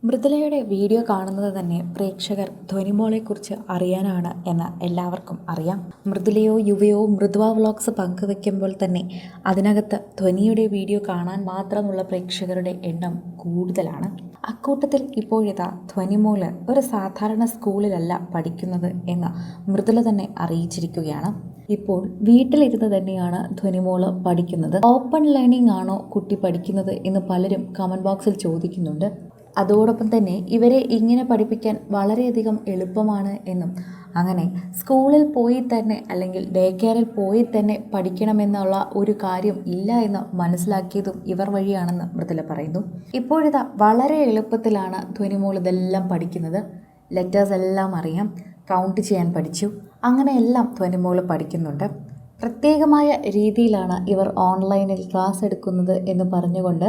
മൃദുലയുടെ video കാണുന്നത് തന്നെ പ്രേക്ഷകർ ധ്വനിമോളെക്കുറിച്ച് അറിയാനാണ് എന്ന് എല്ലാവർക്കും അറിയാം. മൃദുലയോ യുവയോ മൃദുവ വ്ളോഗ്സ് പങ്കുവെക്കുമ്പോൾ തന്നെ അതിനകത്ത് ധ്വനിയുടെ വീഡിയോ കാണാൻ മാത്രമുള്ള പ്രേക്ഷകരുടെ എണ്ണം കൂടുതലാണ്. അക്കൂട്ടത്തിൽ ഇപ്പോഴിതാ ധ്വനിമോള് ഒരു സാധാരണ സ്കൂളിലല്ല പഠിക്കുന്നത് എന്ന് മൃദുല തന്നെ അറിയിച്ചിരിക്കുകയാണ്. ഇപ്പോൾ വീട്ടിലിരുന്ന് തന്നെയാണ് ധ്വനിമോള് പഠിക്കുന്നത്. ഓപ്പൺ ലേണിംഗ് ആണോ കുട്ടി പഠിക്കുന്നത് എന്ന് പലരും കമൻറ്റ് ബോക്സിൽ ചോദിക്കുന്നുണ്ട്. അതോടൊപ്പം തന്നെ ഇവരെ ഇങ്ങനെ പഠിപ്പിക്കാൻ വളരെയധികം എളുപ്പമാണ് എന്നും അങ്ങനെ സ്കൂളിൽ പോയി തന്നെ അല്ലെങ്കിൽ ഡേ കെയറിൽ പോയി തന്നെ പഠിക്കണമെന്നുള്ള ഒരു കാര്യം ഇല്ല എന്ന് മനസ്സിലാക്കിയതും ഇവർ വഴിയാണെന്ന് മൃദുല പറയുന്നു. ഇപ്പോഴിതാ വളരെ എളുപ്പത്തിലാണ് ധ്വനിമോൾ ഇതെല്ലാം പഠിക്കുന്നത്. ലെറ്റേഴ്സ് എല്ലാം അറിയാം, കൗണ്ട് ചെയ്യാൻ പഠിച്ചു, അങ്ങനെയെല്ലാം ധ്വനിമോൾ പഠിക്കുന്നുണ്ട്. പ്രത്യേകമായ രീതിയിലാണ് ഇവർ ഓൺലൈനിൽ ക്ലാസ് എടുക്കുന്നത് എന്ന് പറഞ്ഞുകൊണ്ട്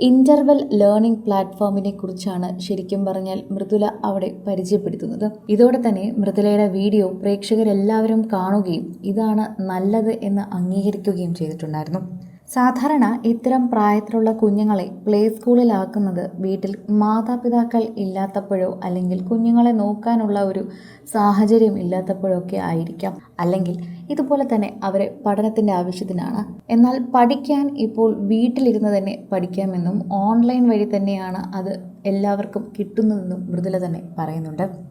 ഇൻ്റർവെൽ ലേണിംഗ് പ്ലാറ്റ്ഫോമിനെ കുറിച്ചാണ് ശരിക്കും പറഞ്ഞാൽ മൃദുല അവിടെ പരിചയപ്പെടുത്തുന്നത്. ഇതോടെ തന്നെ മൃദുലയുടെ വീഡിയോ പ്രേക്ഷകരെല്ലാവരും കാണുകയും ഇതാണ് നല്ലത് എന്ന് അംഗീകരിക്കുകയും ചെയ്തിട്ടുണ്ടായിരുന്നു. സാധാരണ ഇത്തരം പ്രായത്തിലുള്ള കുഞ്ഞുങ്ങളെ പ്ലേ സ്കൂളിലാക്കുന്നത് വീട്ടിൽ മാതാപിതാക്കൾ ഇല്ലാത്തപ്പോഴോ അല്ലെങ്കിൽ കുഞ്ഞുങ്ങളെ നോക്കാനുള്ള ഒരു സാഹചര്യം ഇല്ലാത്തപ്പോഴോ ഒക്കെ ആയിരിക്കാം. അല്ലെങ്കിൽ ഇതുപോലെ തന്നെ അവരെ പഠനത്തിൻ്റെ ആവശ്യത്തിനാണ്. എന്നാൽ പഠിക്കാൻ ഇപ്പോൾ വീട്ടിലിരുന്ന് തന്നെ പഠിക്കാമെന്നും ഓൺലൈൻ വഴി തന്നെയാണ് അത് എല്ലാവർക്കും കിട്ടുന്നതെന്നും മൃദുല തന്നെ പറയുന്നുണ്ട്.